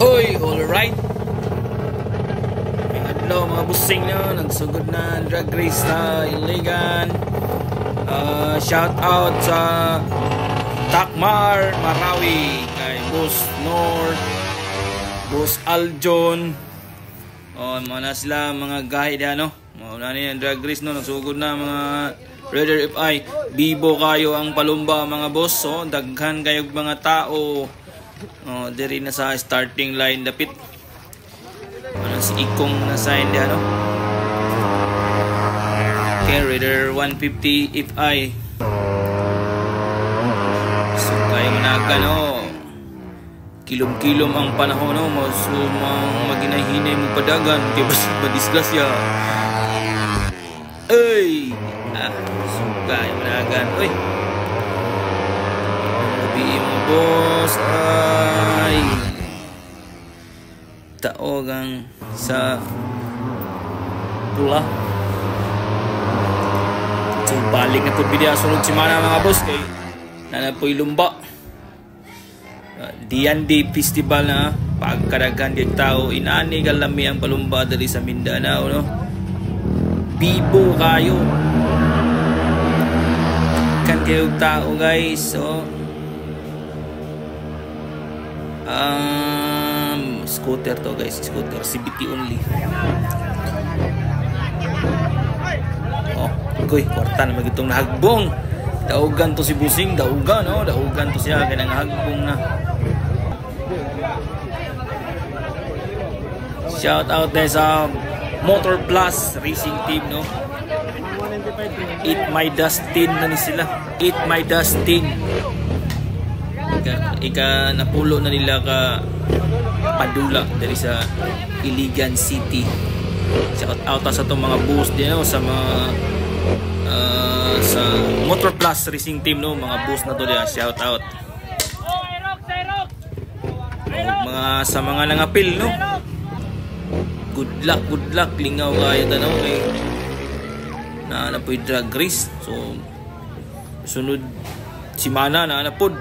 Oy, alright. May adlaw mga busing na nagsugod na drag race na Iligan. Shout out sa Takmar Marawi, kay Boss Nor, Boss Aljon. Mana sila mga gahi dia no. Mauna ni ang drag race no, nagsugod na mga Raider FI. Bibo kayo ang palumba mga boss. Daghan kayo mga tao. Diri na sa starting line dapit. Si Ikong na sign dia no. Okay, Raider 150 FI. So kayo managa no. Kilom-kilom ang panahon no. Masumang maginahinay mo padagan kay ba disgrasya. Ay, sugay managan. Uy. Mga boss ay taogang sa pula. So balik na po video sunod semana mga boss kay nanapoy lumba. D&D festival na pagkadagan di tao inani galami ang palumba dali sa Mindanao no. Bibo kayo. Kan kayo tao guys. So scooter to guys, scooter CBT only. Koy kwarta na magitong nahagbong. Daugan to si Busing, daugan no, daugan to siya kay nahagbong na. Shout out din sa Motor Plus Racing Team no. Eat My Dustin na ni sila. Eat My Dustin. Ika napulo na nila ka Padula dari sa Iligan City. Shout out sa itong mga boost din no, sa mga sa Motor Plus Racing Team no, mga boost na to diyan. Shout out. Mga sa mga nangapil no. Good luck lingaw kayo tanong kay na po drag race. So sunod semana na napod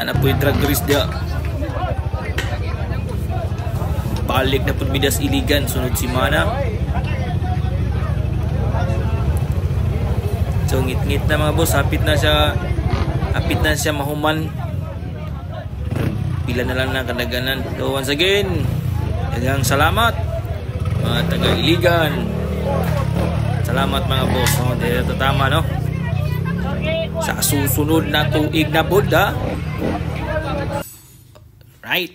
na po drag race dia. Balik na po bidas Iligan sunod semana. So ngit-ngit na mga boss, hapit na siya mahuman. Pila na lang na kadaganan. So once again, daghang salamat mga taga Iligan. Salamat mga boss. Dito tama no. Sa susunod na tuig na Buddha. Right.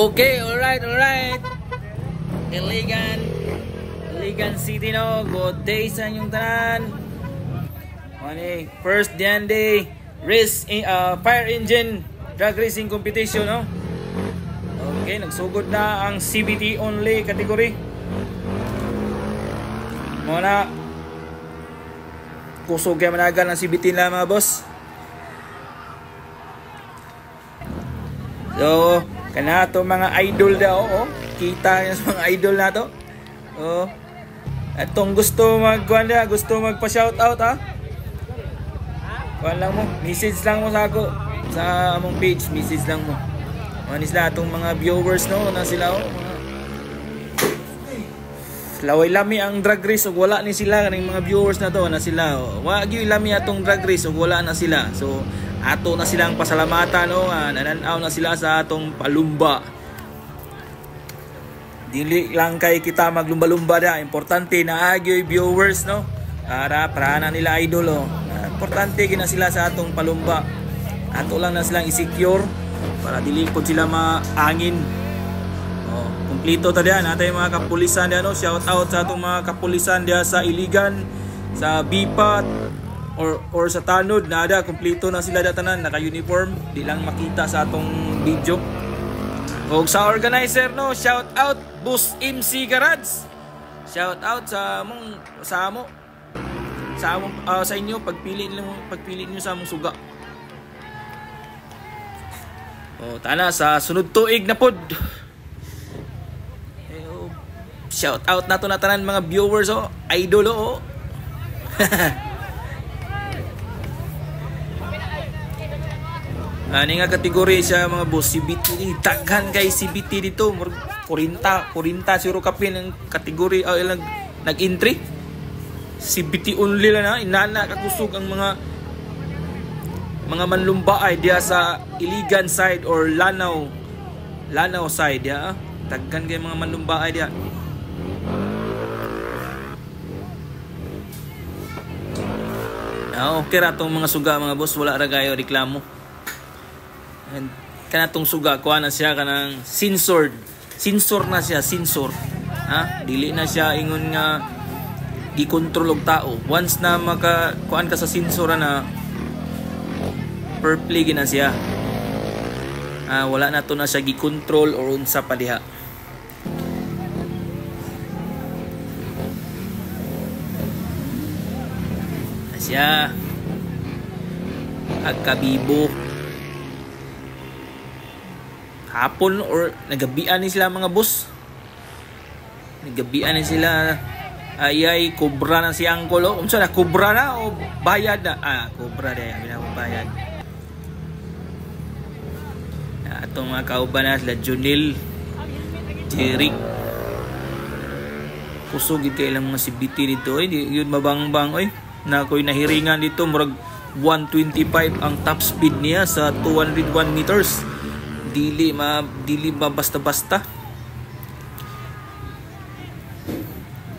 Okay, alright. Iligan City no. Good day sa inyong tanan. First day race fire engine drag racing competition no. Okay, nagsugod na ang CBT only category. Muna kusog kay managan ang CBT na mga boss. So, kana to mga idol daw, kita yung mga idol na to. Atong gusto magpa-shoutout ha. Kuan lang mo, message lang mo sa ako sa among page, message lang mo. Manis la atong mga viewers no, na sila laway lami ang drag race ug wala ni sila kaning mga viewers na to na sila. Wa gyud lami atong drag race ug wala na sila. So ato na silang pasalamatan no, nananaw na sila sa atong palumba. Dili lang kay kita maglumba-lumba da, importante na agyoy viewers no. Para na nila idol importante gina sila sa atong palumba. Ato lang na silang i-secure para dili ko sila maangin. Kumplito ta diyan natay mga kapulisan diyan no. Shout out sa atong mga kapulisan diyan sa Iligan, sa Bipat or sa Tanod na ada kumplito na sila datanan, naka-uniform, di lang makita sa atong video. O sa organizer no, shout out Boss MC Garage. Shout out sa inyo pagpili niyo sa among suga. Tana sa sunod tuig na pod. Shout out nato na tanan mga viewers idol Ani nga kategori siya mga boss, CBT daghan kay CBT dito 40 zero kapin ang kategori nag-entry. CBT only lang na inana kakusog ang mga manlumba ay diya sa Iligan side or Lanao side ya. Daghan kay mga manlumba ay diya. Okay ra tong mga suga mga boss, wala ra gayo reklamo. And kanatong suga kuha na siya kanang sensor na siya, dili na siya ingon nga i-control og tao. Once na makakuan ka sa sensor na per play gina siya, wala na to na siya gi-control or unsa pa diha. Siya agkabibo hapon or nagabian ni sila mga boss, nagabian ni sila. Ayay kubra na si Angkol unsa na, kubra na o bayad na? Kubra na yan, bayad. Atong mga kauban na sila Junil, Jerry, kusog kay ilang mga CBT dito yun mabangbang na ako'y nahiringan dito murag 125 ang top speed niya sa 201 meters. Dili basta-basta.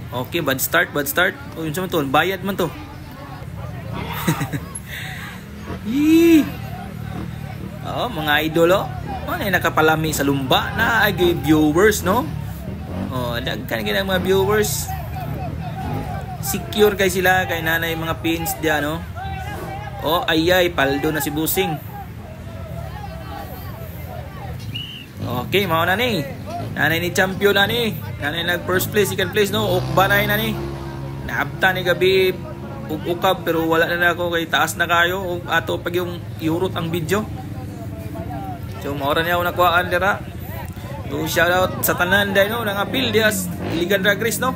Okay, bad start. Yun sa man to, bayad man to. Mga idol nakapalami sa lumba na agi viewers no. Daghan kay mga viewers. Secure kay sila kay nanay mga pins diyan no. Ayay paldo na si Busing. Okay, mao na ni. Nanay ni champion na ni. Nanay nag first place, second place no. Ukbanay na ni. Naabta ni gabi ukab pero wala na ako kay taas na kayo ato pag yung iurot ang video. So mao ra niya ako nakuhaan dira. So shout out sa tanan day no nang appeal dias Iligan Drag Race no.